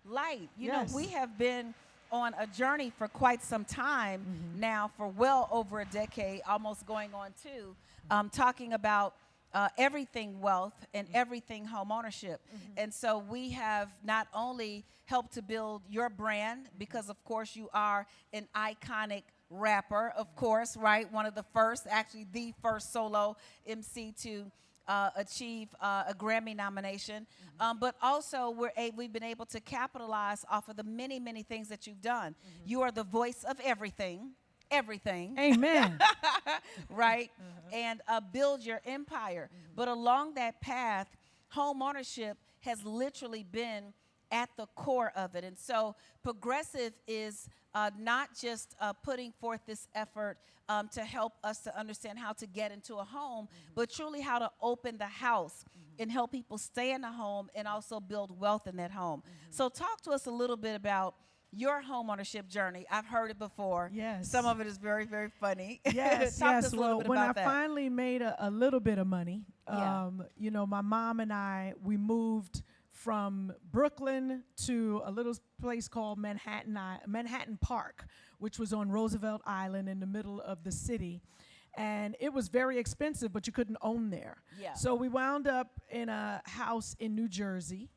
Lyte. You know, Yes. we have been on a journey for quite some time now, for well over a decade, almost going on two, talking about everything wealth and everything home ownership. And so we have not only helped to build your brand, because of course you are an iconic rapper, of course, right? One of the first, actually the first solo MC to achieve a Grammy nomination. But also we've been able to capitalize off of the many, many things that you've done. You are the voice of everything. Everything. Amen. Right? And build your empire. But along that path, home ownership has literally been at the core of it. And so Progressive is not just putting forth this effort to help us to understand how to get into a home, but truly how to open the house and help people stay in the home and also build wealth in that home. So talk to us a little bit about your home ownership journey. I've heard it before. Yes. Some of it is very, very funny. Yes, Talk to yes. us a little Well, bit when about I that. finally made a little bit of money, Yeah. you know, my mom and we moved from Brooklyn to a little place called Manhattan Park, which was on Roosevelt Island in the middle of the city. And it was very expensive, but you couldn't own there. Yeah. So we wound up in a house in New Jersey.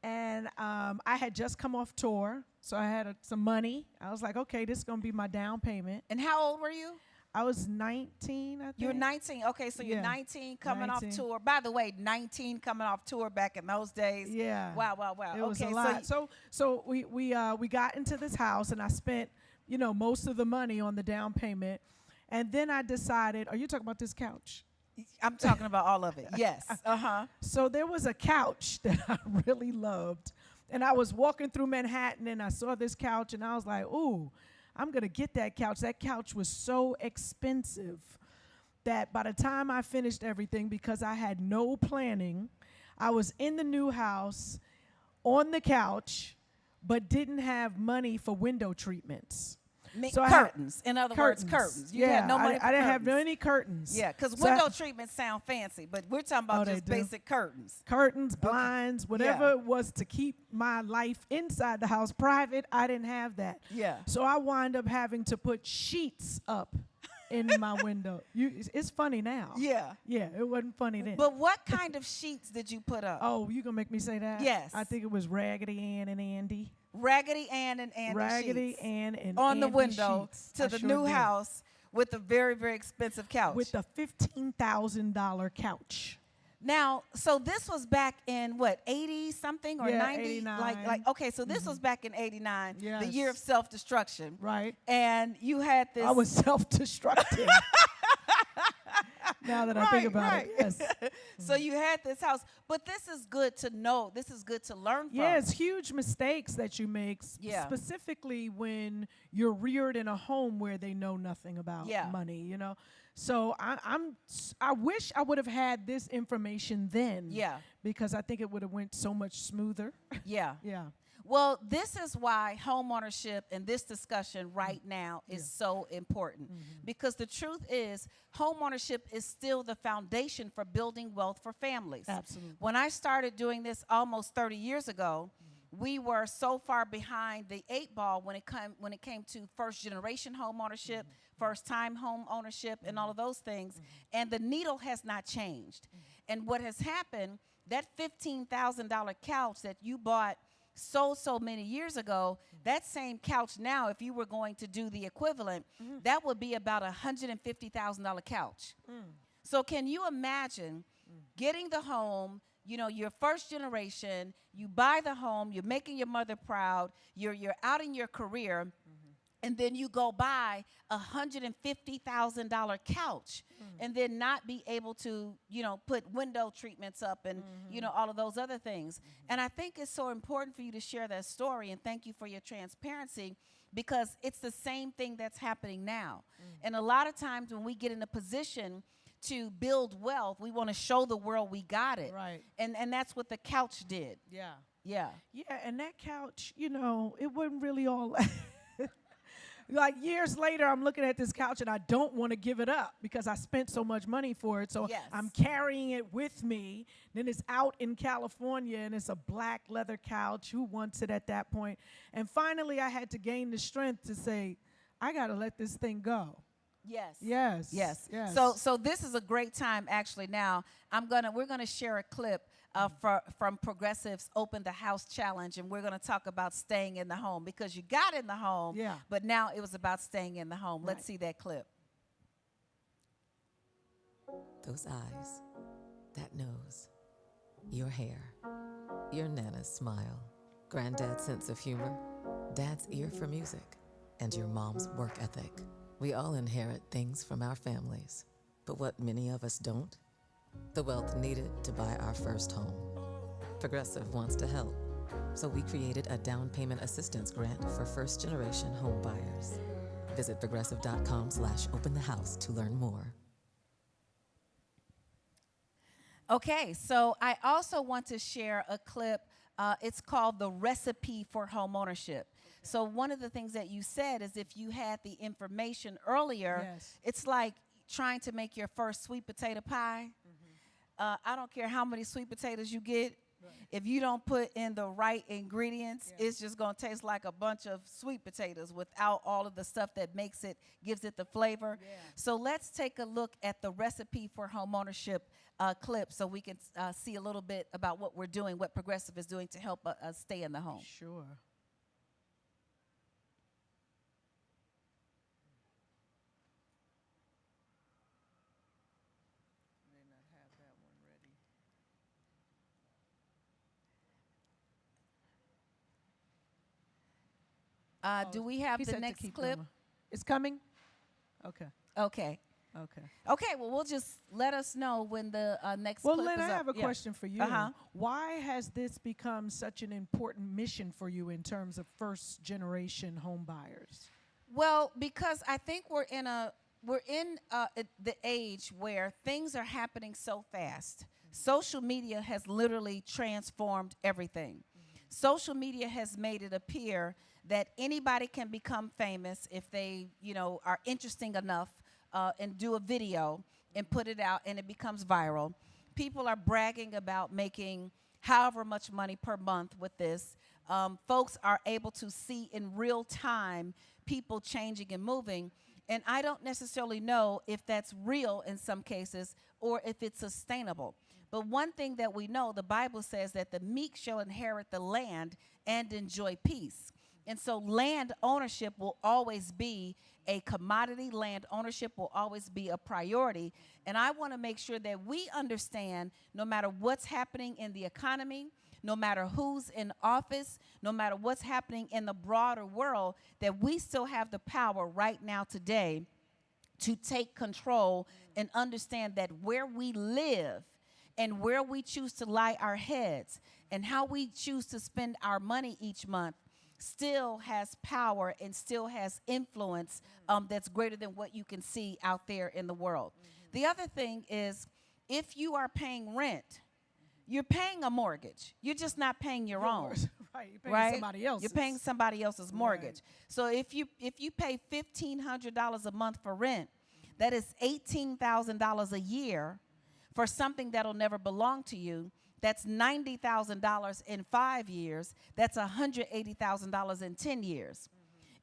And I had just come off tour, so I had some money. I was like, okay, this is going to be my down payment. And how old were you? I was 19, I think. You were 19. Okay, so you're Yeah. 19 coming 19. off tour. By the way, 19 coming off tour back in those days. Yeah. Wow, wow, wow. It was okay, a lot. So we got into this house, and I spent, you know, most of the money on the down payment. And then I decided, are you talking about this couch? I'm talking about all of it. Yes. Uh-huh. So there was a couch that I really loved. And I was walking through Manhattan, and I saw this couch, and I was like, ooh, I'm going to get that couch. That couch was so expensive that by the time I finished everything, because I had no planning, I was in the new house on the couch, but didn't have money for window treatments. So I had Curtains. In other words, curtains. You yeah, had no money for I didn't curtains. have any curtains. Yeah, because So window treatments sound fancy, but we're talking about they just do. basic curtains. Curtains, blinds, whatever Yeah. it was to keep my life inside the house private, I didn't have that. Yeah. So I wind up having to put sheets up in my window. It's funny now. Yeah. Yeah, it wasn't funny then. But what kind of sheets did you put up? Oh, you gonna make me say that? Yes. I think it was Raggedy Ann and Andy. Raggedy Ann and Andy Raggedy sheets Ann and on the Andy window sheets. to I the sure new did. house with a very, very expensive couch. With a $15,000 couch. Now, so this was back in what, 80 something or Yeah, 90? 89. Like okay, so this was back in 89, the Yes. year of self-destruction. Right. And you had this. I was self-destructive. Now that I think about it, yes. So you had this house, but this is good to know. This is good to learn from. Yeah, it's huge mistakes that you make, Yeah. specifically when you're reared in a home where they know nothing about Yeah. money, you know. So I wish I would have had this information then. Yeah. Because I think it would have went so much smoother. Yeah. Yeah. Well, this is why home ownership and this discussion right now is so important. Because the truth is, home ownership is still the foundation for building wealth for families. Absolutely. When I started doing this almost 30 years ago, we were so far behind the 8 ball when it came to first generation home ownership, first time home ownership, and all of those things. And the needle has not changed. And what has happened, that $15,000 couch that you bought so many years ago, that same couch now, if you were going to do the equivalent, that would be about a $150,000 couch. So can you imagine getting the home, you know, your first generation, you buy the home, you're making your mother proud, you're out in your career, and then you go buy a $150,000 couch and then not be able to, you know, put window treatments up and, you know, all of those other things. And I think it's so important for you to share that story, and thank you for your transparency, because it's the same thing that's happening now. And a lot of times when we get in a position to build wealth, we want to show the world we got it. Right. And that's what the couch did. Yeah. Yeah. Yeah, and that couch, you know, it wasn't really all like years later, I'm looking at this couch and I don't want to give it up because I spent so much money for it. So Yes. I'm carrying it with me. Then it's out in California and it's a black leather couch. Who wants it at that point? And finally, I had to gain the strength to say, I got to let this thing go. Yes. Yes. Yes. Yes. So this is a great time actually. Now we're gonna share a clip from Progressive's Open the House Challenge, and we're gonna talk about staying in the home because you got in the home. Yeah. But now it was about staying in the home. Right. Let's see that clip. Those eyes, that nose, your hair, your Nana's smile, Granddad's sense of humor, Dad's ear for music, and your mom's work ethic. We all inherit things from our families, but what many of us don't? The wealth needed to buy our first home. Progressive wants to help, so we created a down payment assistance grant for first-generation home buyers. Visit progressive.com/openthehouse to learn more. Okay, so I also want to share a clip. It's called The Recipe for Homeownership. So one of the things that you said is if you had the information earlier, Yes. it's like trying to make your first sweet potato pie. I don't care how many sweet potatoes you get. Right. If you don't put in the right ingredients, it's just going to taste like a bunch of sweet potatoes without all of the stuff that gives it the flavor. Yeah. So let's take a look at the Recipe for Homeownership clip so we can see a little bit about what we're doing, what Progressive is doing to help us stay in the home. Sure. May not have that one ready. Do we have He the said to next keep clip? going. It's coming? Okay. Okay. Okay. Okay, well, we'll just let us know when the next Well, clip Lynn, is I up. have a Yeah. question for you. Uh-huh. Why has this become such an important mission for you in terms of first generation home buyers? Well, because I think we're in the age where things are happening so fast. Social media has literally transformed everything. Social media has made it appear that anybody can become famous if they, are interesting enough and do a video and put it out and it becomes viral. People are bragging about making however much money per month with this. Folks are able to see in real time people changing and moving. And I don't necessarily know if that's real in some cases or if it's sustainable. But one thing that we know, the Bible says that the meek shall inherit the land and enjoy peace. And so land ownership will always be a commodity. Land ownership will always be a priority. And I want to make sure that we understand no matter what's happening in the economy, no matter who's in office, no matter what's happening in the broader world, that we still have the power right now today to take control and understand that where we live and where we choose to lie our heads and how we choose to spend our money each month still has power and still has influence that's greater than what you can see out there in the world. The other thing is if you are paying rent, you're paying a mortgage. You're just not paying your own. Right, you're paying Right? somebody else's. You're paying somebody else's mortgage. Right. So if you pay $1,500 a month for rent, that is $18,000 a year for something that'll never belong to you. That's $90,000 in 5 years. That's $180,000 in 10 years.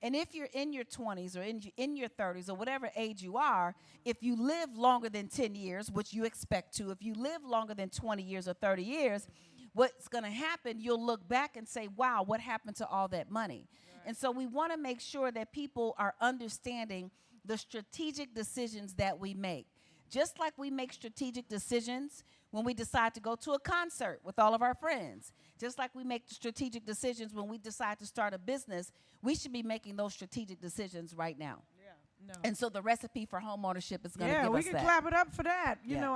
And if you're in your 20s or in your 30s or whatever age you are, if you live longer than 10 years, which you expect to, if you live longer than 20 years or 30 years, what's going to happen, you'll look back and say, wow, what happened to all that money? Right. And so we want to make sure that people are understanding the strategic decisions that we make. Just like we make strategic decisions when we decide to go to a concert with all of our friends. Just like we make strategic decisions when we decide to start a business, we should be making those strategic decisions right now. Yeah. No. And so the recipe for homeownership is going to give us that. Yeah, we can clap it up for that. You Yeah. know,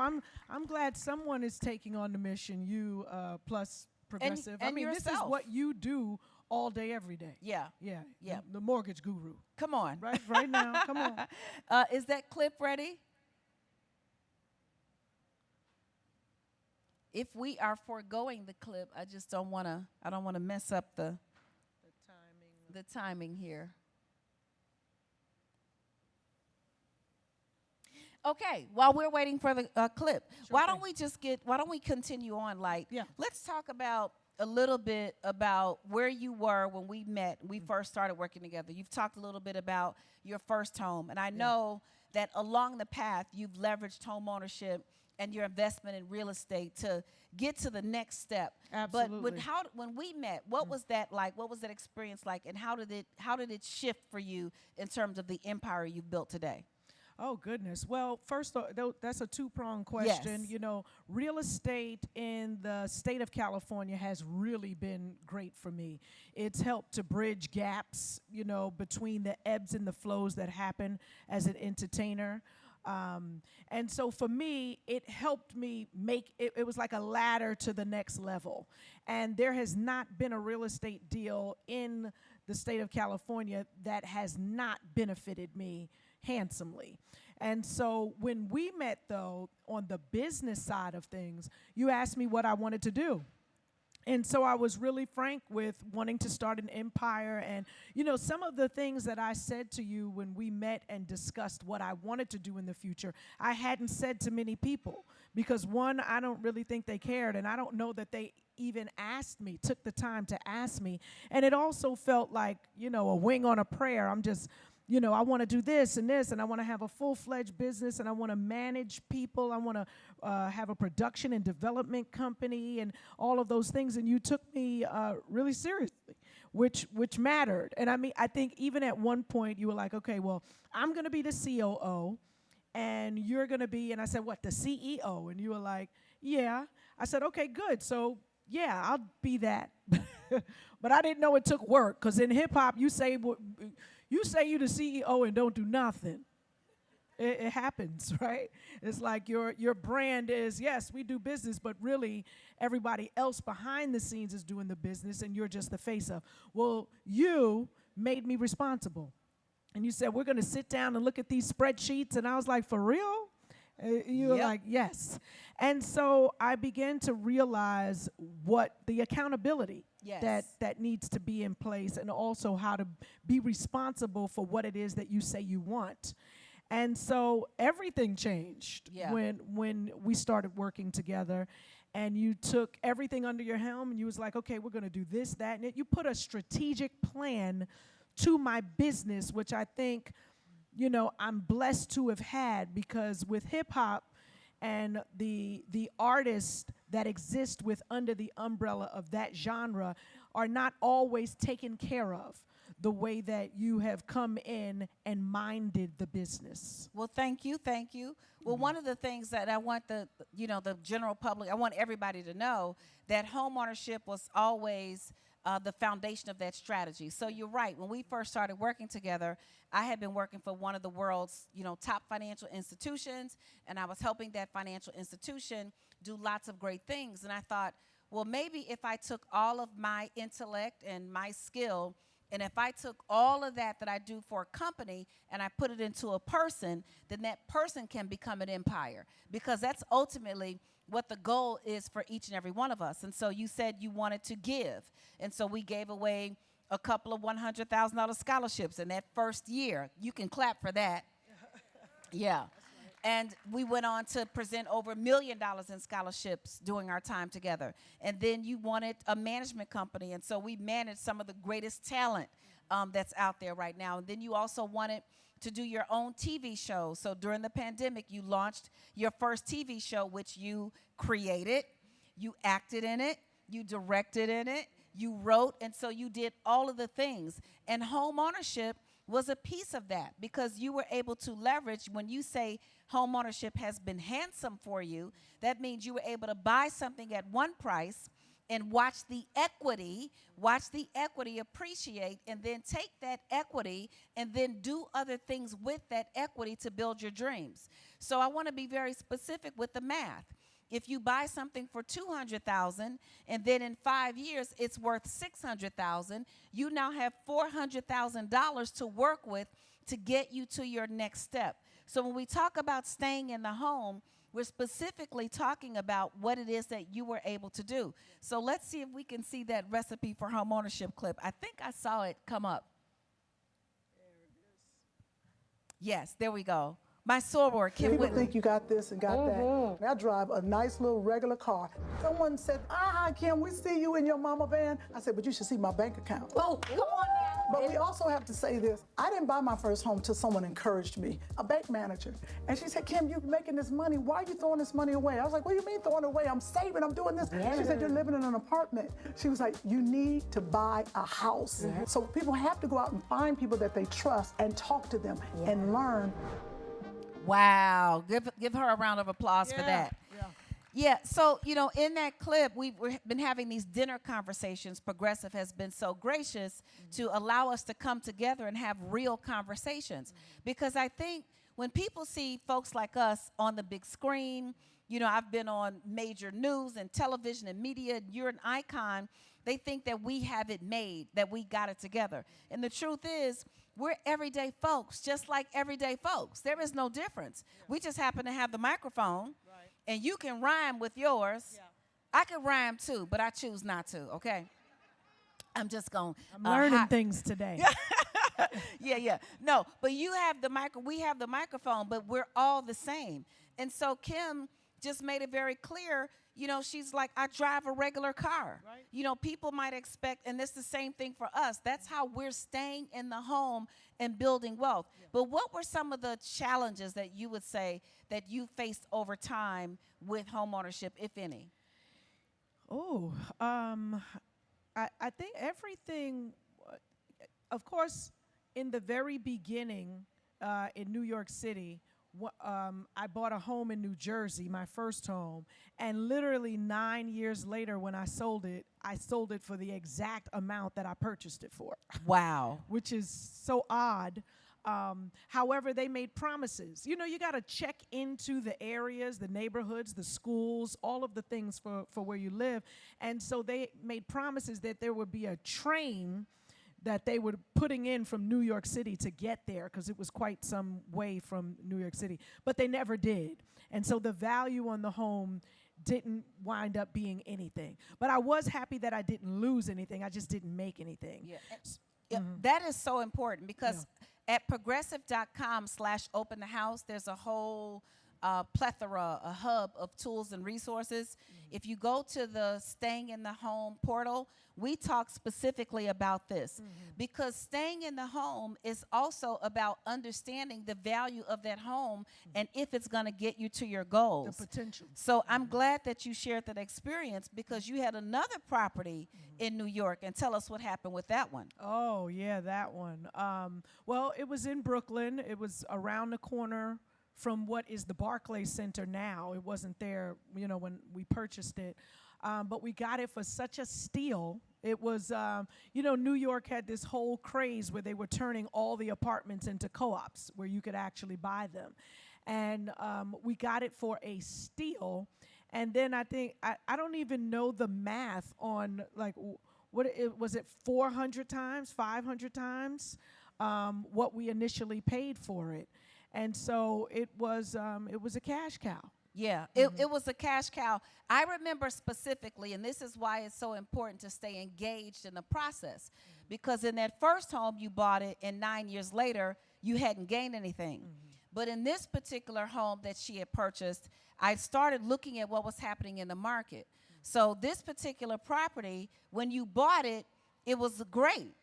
I'm glad someone is taking on the mission. You plus Progressive. and I mean, this is yourself. what you do all day, every day. Yeah. Yeah. Yeah. The mortgage guru. Come on. Right now. Come on. Is that clip ready? If we are foregoing the clip, I just don't want to mess up the timing here. Okay, while we're waiting for the clip, Sure why thing. don't we continue on, Light? Yeah. Let's talk about a little bit about where you were when we met, we first started working together. You've talked a little bit about your first home, and I know that along the path, you've leveraged home ownership and your investment in real estate to get to the next step. Absolutely. But when we met, what was that like? What was that experience like? And how did it shift for you in terms of the empire you've built today? Oh, goodness. Well, first, that's a two-pronged question. Yes. You know, real estate in the state of California has really been great for me. It's helped to bridge gaps, you know, between the ebbs and the flows that happen as an entertainer. And so for me, it helped me make it, it was like a ladder to the next level. And there has not been a real estate deal in the state of California that has not benefited me handsomely. And so when we met, though, on the business side of things, you asked me what I wanted to do. And so I was really frank with wanting to start an empire. And, you know, some of the things that I said to you when we met and discussed what I wanted to do in the future, I hadn't said to many people because, one, I don't really think they cared. And I don't know that they even asked me, took the time to ask me. And it also felt like, you know, a wing on a prayer. I'm just, you know, I want to do this, and I want to have a full-fledged business, and I want to manage people. I want to have a production and development company and all of those things. And you took me really seriously, which mattered. And I mean, I think even at one point you were like, okay, well, I'm going to be the COO, and you're going to be, and I said, what, the CEO? And you were like, yeah. I said, okay, good. So, yeah, I'll be that. But I didn't know it took work, because in hip-hop, you say you're the CEO and don't do nothing. It happens, right? It's like your brand is, yes, we do business, but really everybody else behind the scenes is doing the business, and you're just the face of. Well, you made me responsible. And you said, we're going to sit down and look at these spreadsheets. And I was like, for real? You were like, yes. And so I began to realize what the accountability that needs to be in place, and also how to be responsible for what it is that you say you want. And so everything changed when we started working together, and you took everything under your helm, and you was like, okay, we're going to do this, that, and it. You put a strategic plan to my business, which I think, you know, I'm blessed to have had, because with hip-hop and the artists that exist with under the umbrella of that genre are not always taken care of the way that you have come in and minded the business. Well, thank you. Well, one of the things that I want the general public, I want everybody to know that homeownership was always the foundation of that strategy. So you're right. When we first started working together, I had been working for one of the world's, top financial institutions, and I was helping that financial institution do lots of great things. And I thought, well, maybe if I took all of my intellect and my skill, and if I took all of that I do for a company and I put it into a person, then that person can become an empire, because that's ultimately what the goal is for each and every one of us. And so you said you wanted to give. And so we gave away a couple of $100,000 scholarships in that first year. You can clap for that. Yeah. And we went on to present over $1 million in scholarships during our time together. And then you wanted a management company. And so we managed some of the greatest talent that's out there right now. And then you also wanted to do your own TV show. So during the pandemic, you launched your first TV show, which you created, you acted in it, you directed in it, you wrote, and so you did all of the things. And home ownership was a piece of that, because you were able to leverage. When you say home ownership has been handsome for you, that means you were able to buy something at one price and watch the equity appreciate, and then take that equity and then do other things with that equity to build your dreams. So I want to be very specific with the math. If you buy something for $200,000 and then in 5 years it's worth $600,000, you now have $400,000 to work with to get you to your next step. So when we talk about staying in the home, we're specifically talking about what it is that you were able to do. So let's see if we can see that recipe for home ownership clip. I think I saw it come up. There it is. Yes, there we go. My soror, Kim People Whitley. think you got this and got that. And I drive a nice little regular car. Someone said, Kim, we see you in your mama van. I said, but you should see my bank account. Oh, come on now. But we also have to say this. I didn't buy my first home till someone encouraged me, a bank manager. And she said, Kim, you're making this money. Why are you throwing this money away? I was like, what do you mean throwing it away? I'm saving, I'm doing this. She said, you're living in an apartment. She was like, you need to buy a house. So people have to go out and find people that they trust and talk to them and learn. Wow. Give her a round of applause for that. Yeah, so, in that clip, we've been having these dinner conversations. Progressive has been so gracious to allow us to come together and have real conversations. Because I think when people see folks like us on the big screen, I've been on major news and television and media, and you're an icon, they think that we have it made, that we got it together. And the truth is, we're everyday folks, just like everyday folks. There is no difference. We just happen to have the microphone, and you can rhyme with yours. I can rhyme too, but I choose not to, okay? I'm just going to I'm learning things today. Yeah. No, but you have we have the microphone, but we're all the same. And so Kim just made it very clear, she's like, I drive a regular car. Right. People might expect, and it's the same thing for us. That's how we're staying in the home and building wealth. Yeah. But what were some of the challenges that you would say that you faced over time with homeownership, if any? Oh, I think everything, of course, in the very beginning in New York City, I bought a home in New Jersey, my first home, and literally 9 years later when I sold it for the exact amount that I purchased it for. Wow. Which is so odd. However, they made promises. You got to check into the areas, the neighborhoods, the schools, all of the things for where you live. And so they made promises that there would be a train that they were putting in from New York City to get there, because it was quite some way from New York City. But they never did. And so the value on the home didn't wind up being anything. But I was happy that I didn't lose anything. I just didn't make anything. Yeah. That is so important, because at progressive.com/open the house, there's a whole plethora, a hub of tools and resources. If you go to the Staying in the Home portal, we talk specifically about this, because staying in the home is also about understanding the value of that home and if it's going to get you to your goals. The potential. So I'm glad that you shared that experience, because you had another property in New York, and tell us what happened with that one. Oh, yeah, that one. Well, it was in Brooklyn. It was around the corner from what is the Barclays Center now. It wasn't there, when we purchased it. But we got it for such a steal. It was, New York had this whole craze where they were turning all the apartments into co-ops where you could actually buy them. And we got it for a steal. And then I think, I don't even know the math on, like, was it 400 times, 500 times what we initially paid for it. And so it was a cash cow. Yeah, it was a cash cow. I remember specifically, and this is why it's so important to stay engaged in the process, because in that first home you bought it, and 9 years later you hadn't gained anything. But in this particular home that she had purchased, I started looking at what was happening in the market. So this particular property, when you bought it, it was great.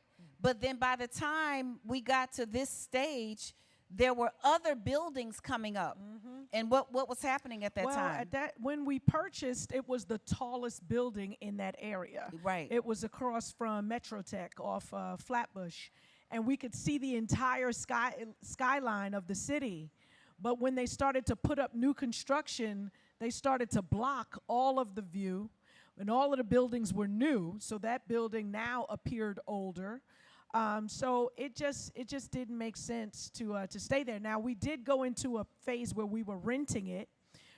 But then by the time we got to this stage, there were other buildings coming up. And what was happening at that time? When we purchased, it was the tallest building in that area. Right. It was across from Metrotech off Flatbush. And we could see the entire skyline of the city. But when they started to put up new construction, they started to block all of the view. And all of the buildings were new, so that building now appeared older. So it just didn't make sense to stay there. Now, we did go into a phase where we were renting it,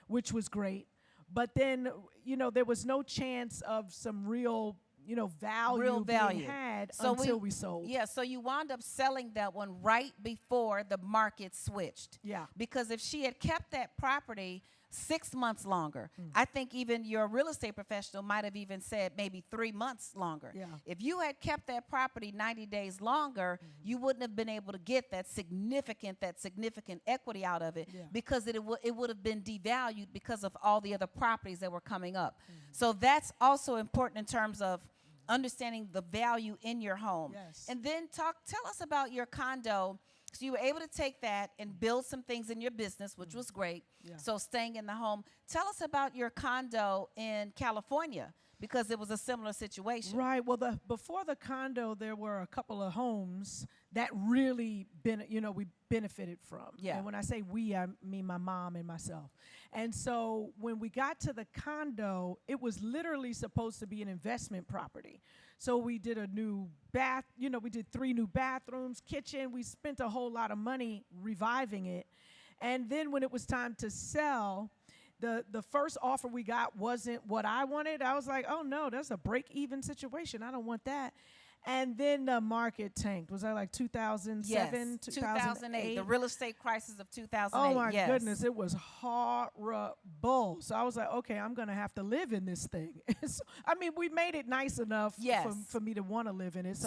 which was great. But then, there was no chance of some real value being had until we sold. Yeah, so you wound up selling that one right before the market switched. Yeah. Because if she had kept that property, 6 months longer. I think even your real estate professional might have even said maybe 3 months longer. Yeah. If you had kept that property 90 days longer, you wouldn't have been able to get that significant equity out of it, Yeah. because it would have been devalued because of all the other properties that were coming up. So that's also important in terms of understanding the value in your home. Yes. And then tell us about your condo. So you were able to take that and build some things in your business, which was great. Yeah. So staying in the home. Tell us about your condo in California, because it was a similar situation. Right. Well, before the condo, there were a couple of homes that really we benefited from. Yeah. And when I say we, I mean my mom and myself. And so when we got to the condo, it was literally supposed to be an investment property. So we did a new we did 3 new bathrooms, kitchen. We spent a whole lot of money reviving it. And then when it was time to sell, the first offer we got wasn't what I wanted. I was like, oh no, that's a break-even situation. I don't want that. And then the market tanked. Was that like 2007, Yes, 2008? The real estate crisis of 2008. Oh my yes. goodness, it was horrible. So I was like, okay, I'm gonna have to live in this thing. So, I mean, we made it nice enough Yes. for me to want to live in it.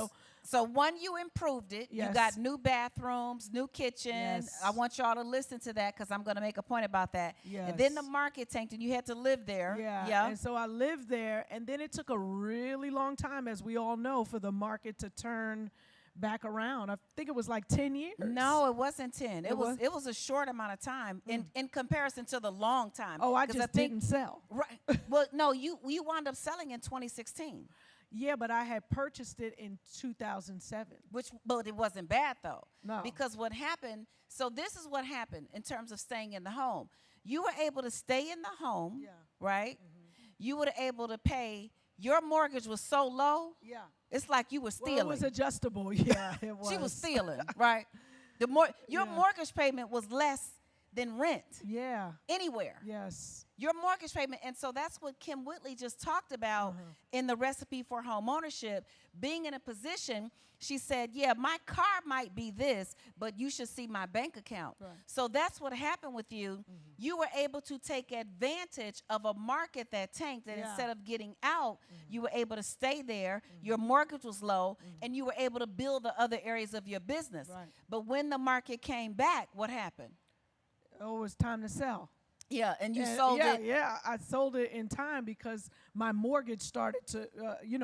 So one, you improved it. Yes. You got new bathrooms, new kitchen. Yes. I want y'all to listen to that, because I'm going to make a point about that. Yes. And then the market tanked and you had to live there. Yeah. And so I lived there, and then it took a really long time, as we all know, for the market to turn back around. I think it was like 10 years. No, it wasn't 10. It was? It was a short amount of time in comparison to the long time. Oh, I 'Cause just think, didn't sell. Right. Well, no, you wound up selling in 2016, Yeah, but I had purchased it in 2007. but it wasn't bad though. No. Because what happened, so this is what happened in terms of staying in the home. You were able to stay in the home, Yeah. right? You were able to pay. Your mortgage was so low, Yeah. it's like you were stealing. Well, it was adjustable. Yeah, it was. She was stealing, right? Your Yeah. mortgage payment was less than rent Yeah. anywhere. Yes. Your mortgage payment. And so that's what Kim Whitley just talked about in the recipe for home ownership. Being in a position, she said, yeah, my car might be this, but you should see my bank account. Right. So that's what happened with you. You were able to take advantage of a market that tanked, and Yeah. instead of getting out, you were able to stay there. Your mortgage was low, and you were able to build the other areas of your business. Right. But when the market came back, what happened? Oh, it was time to sell. Yeah, and you And sold yeah, it. Yeah, I sold it in time because my mortgage started to,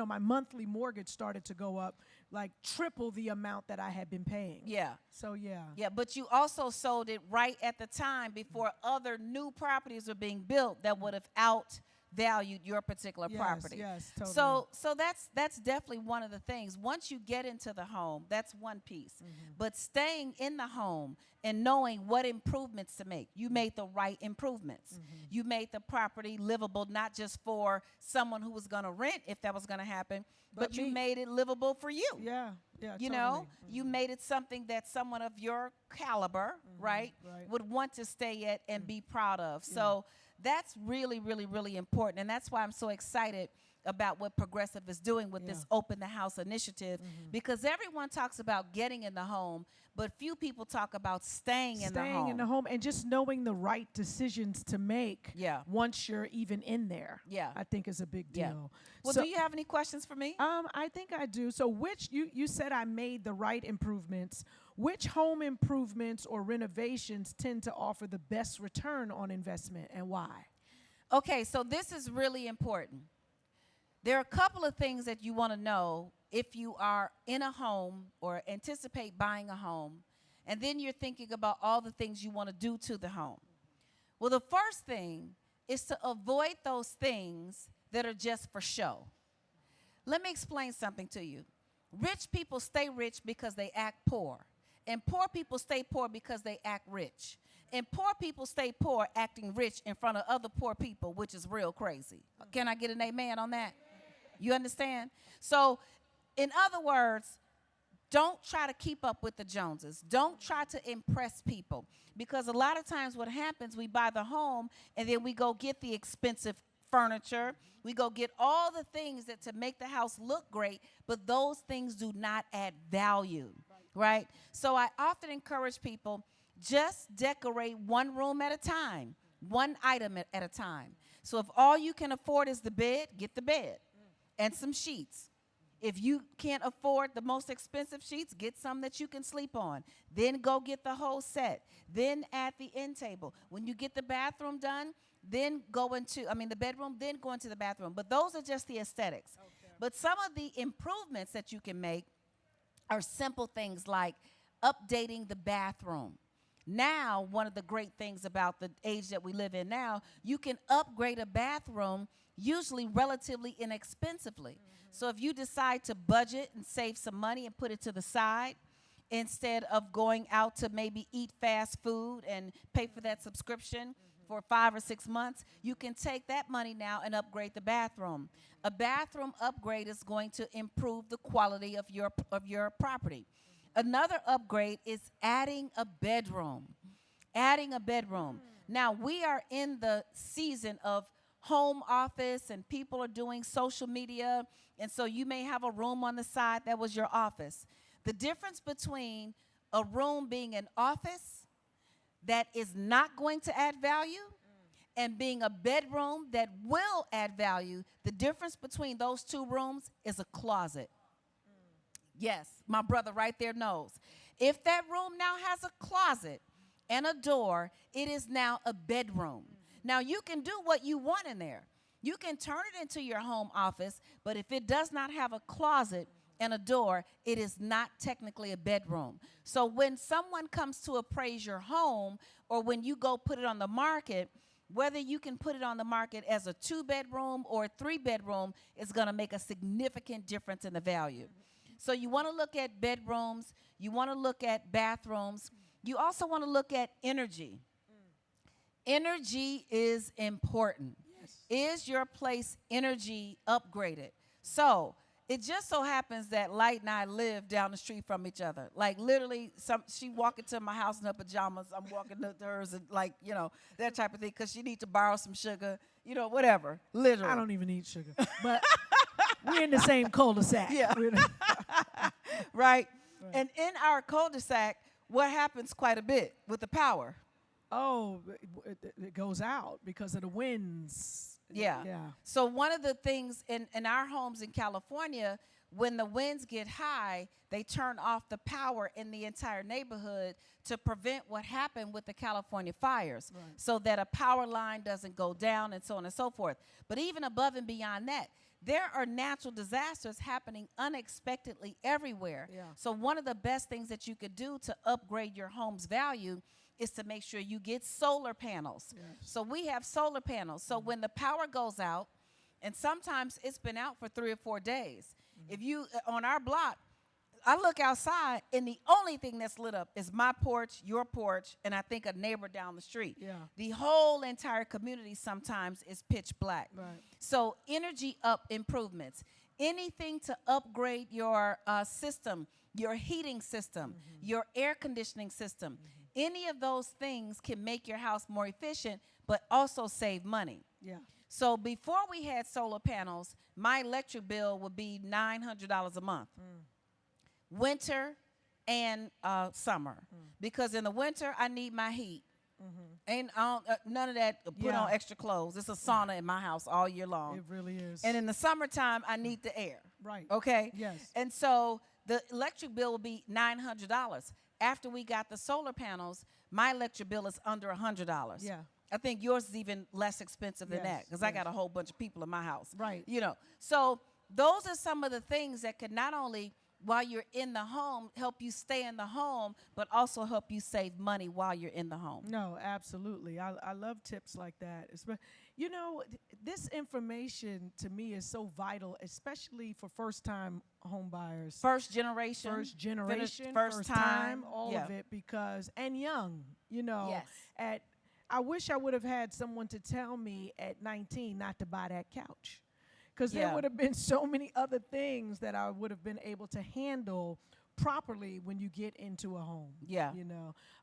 my monthly mortgage started to go up like triple the amount that I had been paying. Yeah. So yeah. Yeah, but you also sold it right at the time before other new properties were being built that would have outvalued your particular Yes, property. yes, totally. So that's definitely one of the things. Once you get into the home, that's one piece. But staying in the home and knowing what improvements to make. You made the right improvements. You made the property livable, not just for someone who was going to rent, if that was going to happen, but you me. made it livable for you. Yeah. Yeah. You totally. know, you made it something that someone of your caliber, right, right. would want to stay at and be proud of. So that's really, really, really important. And that's why I'm so excited about what Progressive is doing with this Open the House initiative, because everyone talks about getting in the home, but few people talk about staying in the home. Staying in the home and just knowing the right decisions to make once you're even in there. Yeah. I think is a big deal. Yeah. Well, So, do you have any questions for me? I think I do. So you said I made the right improvements. Which home improvements or renovations tend to offer the best return on investment, and why? Okay, so this is really important. There are a couple of things that you want to know if you are in a home or anticipate buying a home, and then you're thinking about all the things you want to do to the home. Well, the first thing is to avoid those things that are just for show. Let me explain something to you. Rich people stay rich because they act poor, and poor people stay poor because they act rich. And poor people stay poor acting rich in front of other poor people, which is real crazy. Can I get an amen on that? You understand? So, in other words, don't try to keep up with the Joneses. Don't try to impress people. Because a lot of times what happens, we buy the home and then we go get the expensive furniture. We go get all the things that to make the house look great, but those things do not add value, right? So I often encourage people, just decorate one room at a time. one item at a time. So if all you can afford is the bed, get the bed and some sheets. If you can't afford the most expensive sheets, get some that you can sleep on. Then go get the whole set. Then add the end table. When you get the bathroom done, then the bedroom, then go into the bathroom. But those are just the aesthetics. Okay. But some of the improvements that you can make are simple things like updating the bathroom. Now, one of the great things about the age that we live in now, you can upgrade a bathroom usually relatively inexpensively. So if you decide to budget and save some money and put it to the side, instead of going out to maybe eat fast food and pay for that subscription for 5 or 6 months, you can take that money now and upgrade the bathroom. A bathroom upgrade is going to improve the quality of your property. Another upgrade is adding a bedroom. Adding a bedroom. Now, we are in the season of home office and people are doing social media, and so you may have a room on the side that was your office. The difference between a room being an office that is not going to add value and being a bedroom that will add value, the difference between those two rooms is a closet. Yes, my brother right there knows. If that room now has a closet and a door, it is now a bedroom. Now, you can do what you want in there. You can turn it into your home office, but if it does not have a closet and a door, it is not technically a bedroom. So when someone comes to appraise your home or when you go put it on the market, whether you can put it on the market as a 2-bedroom or a 3-bedroom is going to make a significant difference in the value. So you want to look at bedrooms. You want to look at bathrooms. You also want to look at energy. Energy is important. Yes. Is your place energy upgraded? So it just so happens that Lyte and I live down the street from each other. Like literally, she walk into my house in her pajamas. I'm walking to hers and that type of thing because she needs to borrow some sugar, whatever, literally. I don't even eat sugar, but we're in the same cul-de-sac. Yeah. Right. And in our cul-de-sac, what happens quite a bit with the power? Oh, it goes out because of the winds. Yeah. So one of the things in our homes in California, when the winds get high, they turn off the power in the entire neighborhood to prevent what happened with the California fires, right, so that a power line doesn't go down and so on and so forth. But even above and beyond that, there are natural disasters happening unexpectedly everywhere. Yeah. So one of the best things that you could do to upgrade your home's value is to make sure you get solar panels. Yes. So we have solar panels. So when the power goes out, and sometimes it's been out for 3 or 4 days. If you, on our block, I look outside, and the only thing that's lit up is my porch, your porch, and I think a neighbor down the street. Yeah. The whole entire community sometimes is pitch black. Right. So energy up improvements. Anything to upgrade your system, your heating system, your air conditioning system. Any of those things can make your house more efficient, but also save money. Yeah. So before we had solar panels, my electric bill would be $900 a month. Winter and summer. Because in the winter, I need my heat. Ain't none of that put on extra clothes. It's a sauna in my house all year long. It really is. And in the summertime, I need the air. Right. Okay? Yes. And so the electric bill will be $900. After we got the solar panels, my electric bill is under $100. Yeah. I think yours is even less expensive than that because I got a whole bunch of people in my house. Right. So those are some of the things that could not only, while you're in the home, help you stay in the home, but also help you save money while you're in the home. No, absolutely. I love tips like that. This information to me is so vital, especially for first-time home buyers. First generation, first time, all of it, and young, Yes. I wish I would have had someone to tell me at 19 not to buy that couch. Because there would have been so many other things that I would have been able to handle properly when you get into a home. Yeah.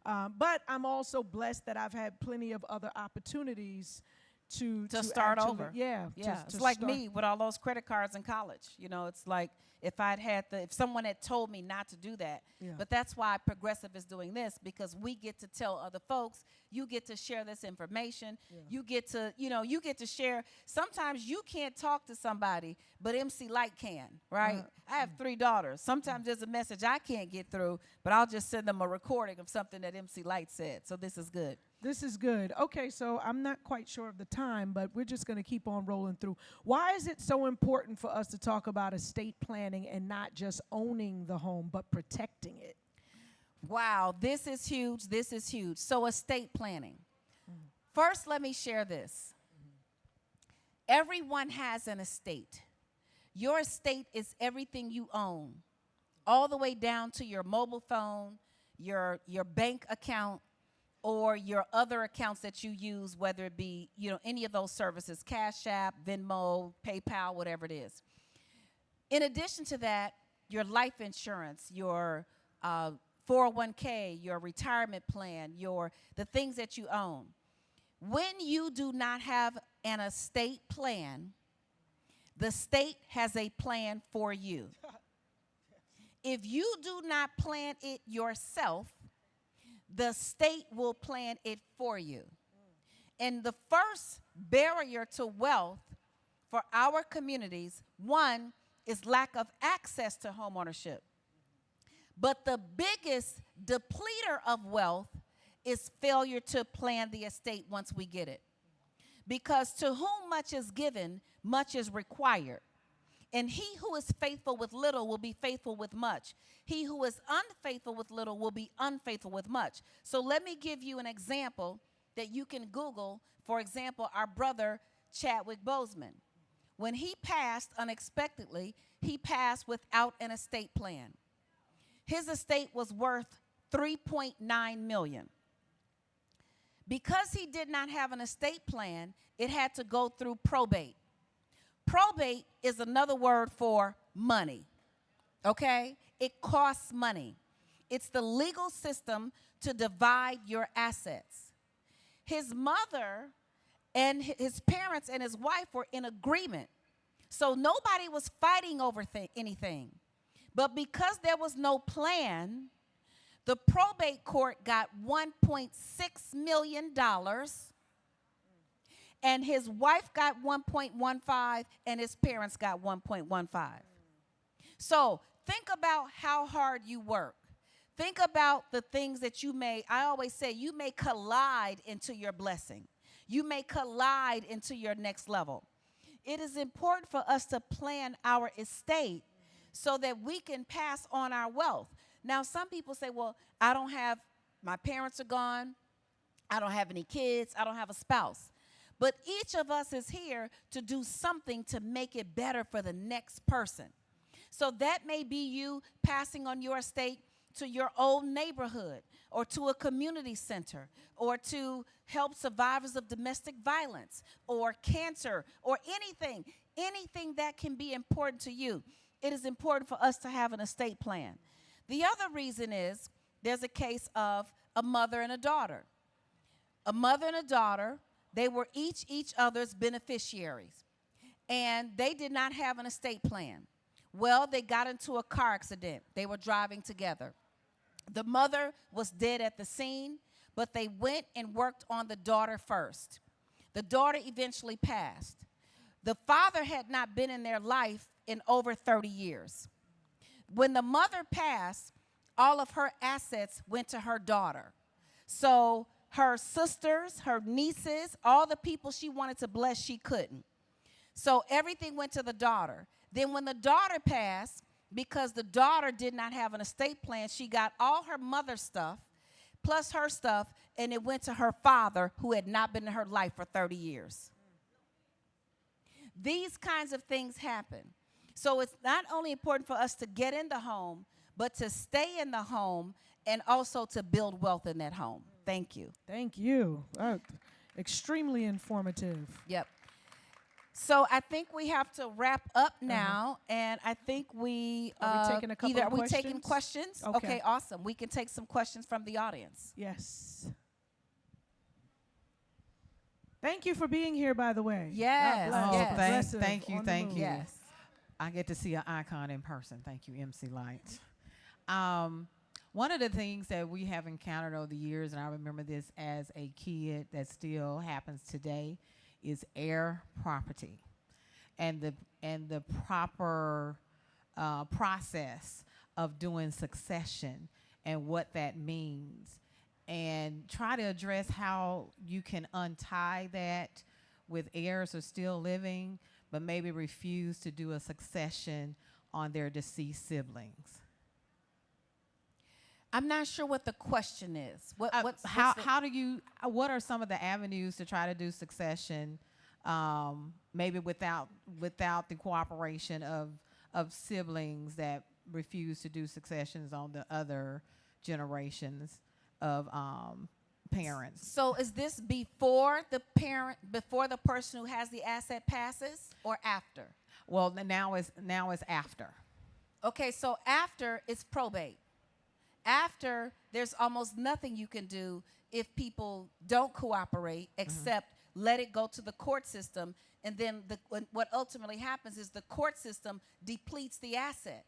But I'm also blessed that I've had plenty of other opportunities to start actually- over. Yeah. Yeah, to it's like start- me with all those credit cards in college. You know, it's like if someone had told me not to do that. Yeah. But that's why Progressive is doing this, because we get to tell other folks, you get to share this information. Yeah. You get to share. Sometimes you can't talk to somebody, but MC Lyte can, right? I have 3 daughters. Sometimes there's a message I can't get through, but I'll just send them a recording of something that MC Lyte said. So this is good. This is good. Okay, so I'm not quite sure of the time, but we're just going to keep on rolling through. Why is it so important for us to talk about estate planning and not just owning the home, but protecting it? Wow, this is huge. This is huge. So estate planning. First, let me share this. Everyone has an estate. Your estate is everything you own, all the way down to your mobile phone, your bank account, or your other accounts that you use, whether it be, any of those services, Cash App, Venmo, PayPal, whatever it is. In addition to that, your life insurance, your 401k, your retirement plan, the things that you own. When you do not have an estate plan, the state has a plan for you. If you do not plan it yourself, the state will plan it for you. And the first barrier to wealth for our communities, one, is lack of access to homeownership. But the biggest depleter of wealth is failure to plan the estate once we get it. Because to whom much is given, much is required. And he who is faithful with little will be faithful with much. He who is unfaithful with little will be unfaithful with much. So let me give you an example that you can Google. For example, our brother Chadwick Boseman. When he passed unexpectedly, he passed without an estate plan. His estate was worth $3.9 million. Because he did not have an estate plan, it had to go through probate. Probate is another word for money, okay? It costs money. It's the legal system to divide your assets. His mother and his parents and his wife were in agreement. So nobody was fighting over anything. But because there was no plan, the probate court got $1.6 million, and his wife got 1.15, and his parents got 1.15. So think about how hard you work. Think about the things that I always say, you may collide into your blessing. You may collide into your next level. It is important for us to plan our estate so that we can pass on our wealth. Now, some people say, well, my parents are gone. I don't have any kids. I don't have a spouse. But each of us is here to do something to make it better for the next person. So that may be you passing on your estate to your own neighborhood or to a community center or to help survivors of domestic violence or cancer or anything that can be important to you. It is important for us to have an estate plan. The other reason is there's a case of a mother and a daughter. A mother and a daughter, they were each other's beneficiaries, and they did not have an estate plan. Well, they got into a car accident. They were driving together. The mother was dead at the scene, but they went and worked on the daughter first. The daughter eventually passed. The father had not been in their life in over 30 years. When the mother passed, all of her assets went to her daughter. So her sisters, her nieces, all the people she wanted to bless, she couldn't. So everything went to the daughter. Then when the daughter passed, because the daughter did not have an estate plan, she got all her mother's stuff plus her stuff, and it went to her father, who had not been in her life for 30 years. These kinds of things happen. So it's not only important for us to get in the home, but to stay in the home and also to build wealth in that home. Thank you. Thank you. Extremely informative. Yep. So I think we have to wrap up now, and I think Are we taking a couple of are we taking questions? Okay. Awesome. We can take some questions from the audience. Yes. Thank you for being here, by the way. Yes, God bless. yes. Progressive thank you, on the thank move. you. Yes. I get to see an icon in person. Thank you, MC Lyte. One of the things that we have encountered over the years, and I remember this as a kid that still happens today, is heir property, and the proper process of doing succession and what that means, and try to address how you can untie that with heirs who are still living, but maybe refuse to do a succession on their deceased siblings. I'm not sure what the question is. What What are some of the avenues to try to do succession, maybe without the cooperation of siblings that refuse to do successions on the other generations of parents? So is this before the person who has the asset passes, or after? Well, now it's after. Okay, so after it's probate. After, there's almost nothing you can do if people don't cooperate except let it go to the court system, and then what ultimately happens is the court system depletes the asset.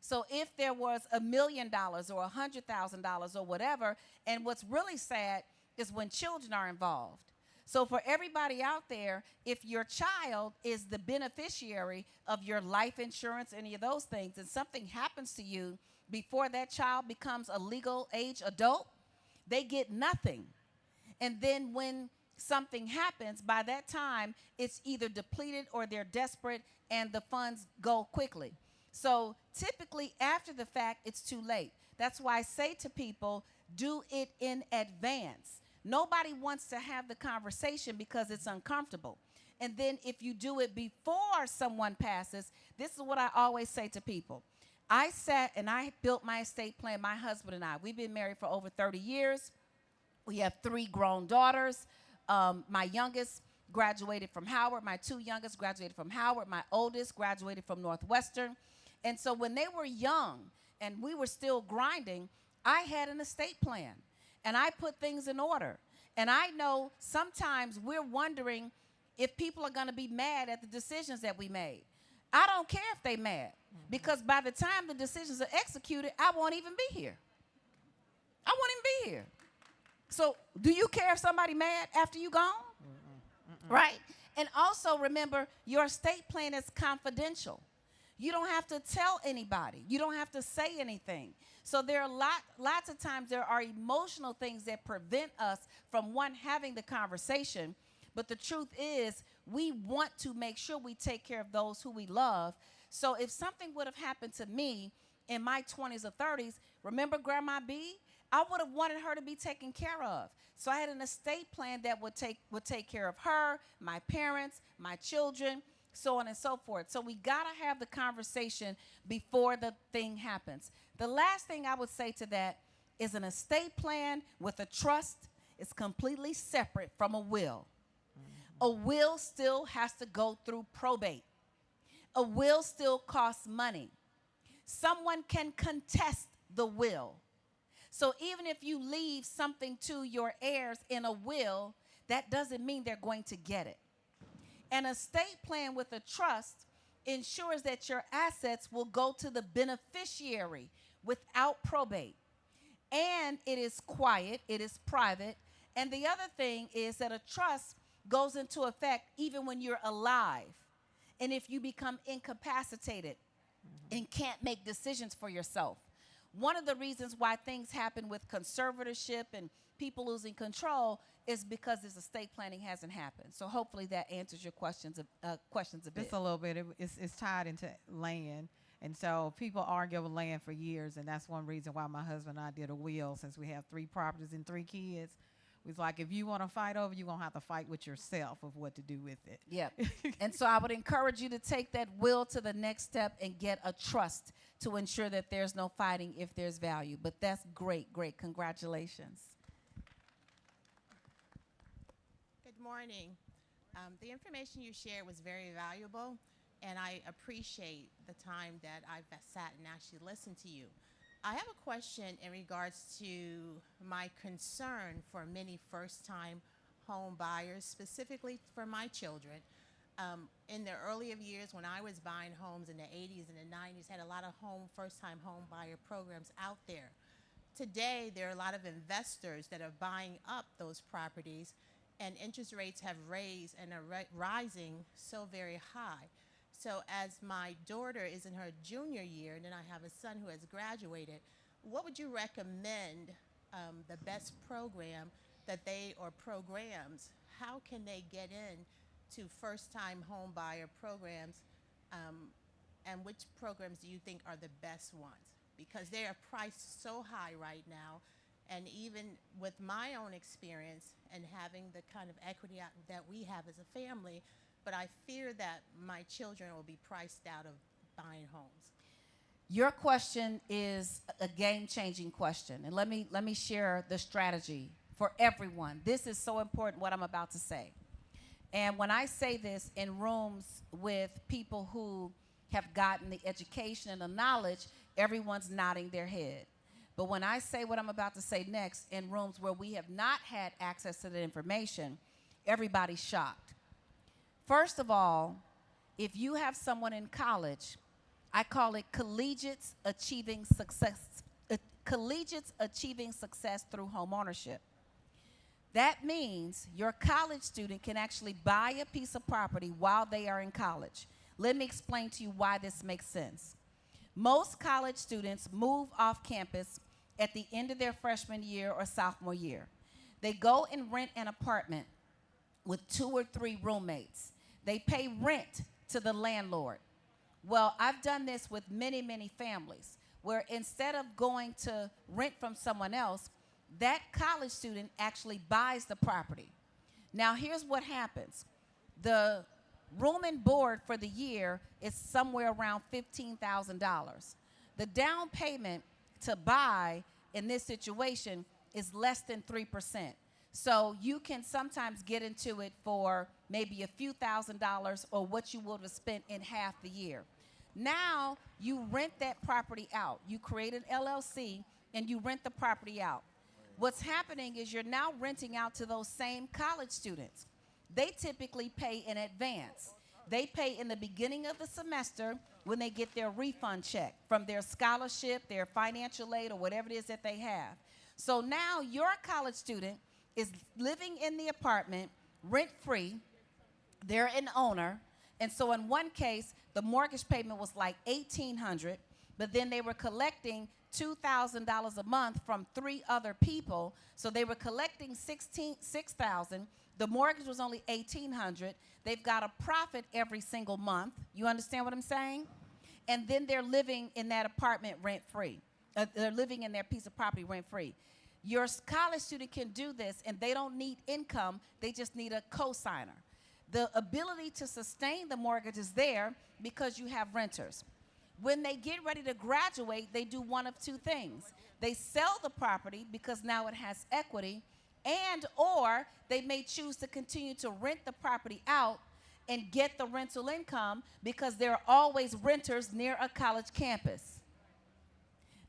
So if there was $1 million or $100,000 or whatever, and what's really sad is when children are involved. So for everybody out there, if your child is the beneficiary of your life insurance, any of those things, and something happens to you before that child becomes a legal age adult, they get nothing. And then when something happens, by that time, it's either depleted or they're desperate and the funds go quickly. So typically after the fact, it's too late. That's why I say to people, do it in advance. Nobody wants to have the conversation because it's uncomfortable. And then if you do it before someone passes, this is what I always say to people. I sat and I built my estate plan, my husband and I. We've been married for over 30 years. We have 3 grown daughters. My youngest graduated from Howard. My 2 youngest graduated from Howard. My oldest graduated from Northwestern. And so when they were young and we were still grinding, I had an estate plan. And I put things in order. And I know sometimes we're wondering if people are going to be mad at the decisions that we made. I don't care if they're mad, because by the time the decisions are executed, I won't even be here. I won't even be here. So do you care if somebody mad after you gone? Right? And also remember, your estate plan is confidential. You don't have to tell anybody. You don't have to say anything. So there are lots of times there are emotional things that prevent us from, one, having the conversation. But the truth is, we want to make sure we take care of those who we love. So if something would have happened to me in my 20s or 30s, remember Grandma B? I would have wanted her to be taken care of. So I had an estate plan that would take care of her, my parents, my children, so on and so forth. So we got to have the conversation before the thing happens. The last thing I would say to that is an estate plan with a trust is completely separate from a will. A will still has to go through probate. A will still costs money. Someone can contest the will. So even if you leave something to your heirs in a will, that doesn't mean they're going to get it. An estate plan with a trust ensures that your assets will go to the beneficiary without probate. And it is quiet, it is private. And the other thing is that a trust goes into effect even when you're alive. And if you become incapacitated and can't make decisions for yourself. One of the reasons why things happen with conservatorship and people losing control is because this estate planning hasn't happened. So hopefully that answers your questions a bit. Just a little bit. It's tied into land. And so people argue over land for years, and that's one reason why my husband and I did a will, since we have 3 properties and 3 kids. We was like, if you want to fight over, you're going to have to fight with yourself of what to do with it. Yep. And so I would encourage you to take that will to the next step and get a trust to ensure that there's no fighting if there's value. But that's great, great. Congratulations. Good morning. The information you shared was very valuable, and I appreciate the time that I've sat and actually listened to you. I have a question in regards to my concern for many first-time home buyers, specifically for my children. In the earlier years when I was buying homes in the 80s and the 90s, had a lot of first-time home buyer programs out there. Today, there are a lot of investors that are buying up those properties, and interest rates have raised and are rising so very high. So as my daughter is in her junior year, and then I have a son who has graduated, what would you recommend the best program that or programs, how can they get in to first-time home buyer programs, and which programs do you think are the best ones? Because they are priced so high right now, and even with my own experience and having the kind of equity that we have as a family, but I fear that my children will be priced out of buying homes. Your question is a game-changing question, and let me share the strategy for everyone. This is so important, what I'm about to say. And when I say this in rooms with people who have gotten the education and the knowledge, everyone's nodding their head. But when I say what I'm about to say next in rooms where we have not had access to the information, everybody's shocked. First of all, if you have someone in college, I call it collegiates achieving success through homeownership. That means your college student can actually buy a piece of property while they are in college. Let me explain to you why this makes sense. Most college students move off campus at the end of their freshman year or sophomore year. They go and rent an apartment with 2 or 3 roommates. They pay rent to the landlord. Well, I've done this with many, many families where instead of going to rent from someone else, that college student actually buys the property. Now, here's what happens. The room and board for the year is somewhere around $15,000. The down payment to buy in this situation is less than 3%. So you can sometimes get into it for maybe a few $1,000s or what you would have spent in half the year. Now you rent that property out. You create an LLC and you rent the property out. What's happening is you're now renting out to those same college students. They typically pay in advance. They pay in the beginning of the semester when they get their refund check from their scholarship, their financial aid, or whatever it is that they have. So now your college student is living in the apartment rent-free. They're an owner. And so in one case, the mortgage payment was like $1,800, but then they were collecting $2,000 a month from 3 other people. So they were collecting $6,000. The mortgage was only $1,800. They've got a profit every single month. You understand what I'm saying? And then they're living in that apartment rent-free. They're living in their piece of property rent-free. Your college student can do this, and they don't need income. They just need a cosigner. The ability to sustain the mortgage is there because you have renters. When they get ready to graduate, they do one of 2 things. They sell the property because now it has equity, and or they may choose to continue to rent the property out and get the rental income because there are always renters near a college campus.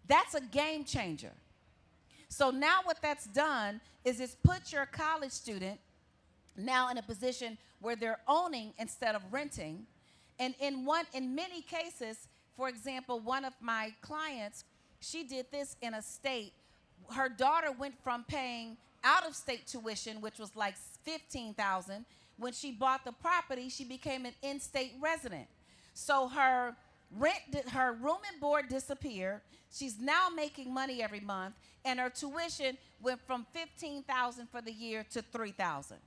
That's a game changer. So now what that's done is it's put your college student now in a position where they're owning instead of renting. And in many cases, for example, one of my clients, she did this in a state. Her daughter went from paying out-of-state tuition, which was like $15,000. When she bought the property, she became an in-state resident. So her room and board disappeared. She's now making money every month, and her tuition went from $15,000 for the year to $3,000.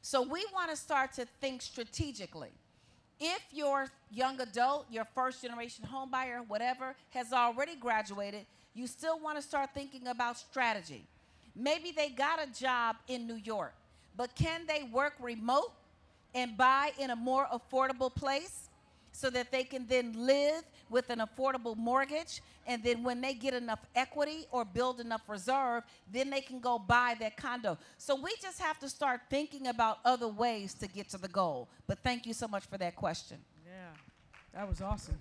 So we want to start to think strategically. If your young adult, your first generation home buyer, whatever, has already graduated, you still want to start thinking about strategy. Maybe they got a job in New York, but can they work remote and buy in a more affordable place so that they can then live with an affordable mortgage, and then when they get enough equity or build enough reserve, then they can go buy that condo. So we just have to start thinking about other ways to get to the goal. But thank you so much for that question. Yeah, that was awesome.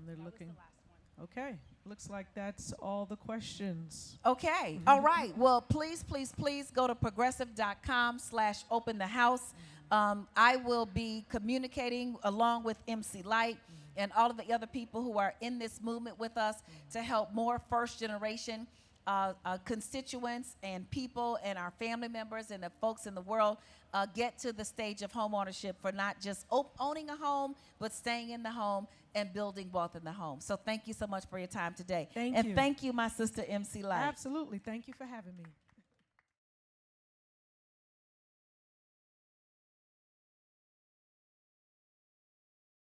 They're looking. That was the last one. Okay. Looks like that's all the questions. Okay. All right. Well, please, please, please go to progressive.com/open the house. I will be communicating along with MC Lyte and all of the other people who are in this movement with us to help more first generation constituents and people and our family members and the folks in the world get to the stage of home ownership for not just owning a home, but staying in the home and building wealth in the home. So thank you so much for your time today. Thank and you. thank you, my sister MC Lyte. Absolutely. Thank you for having me.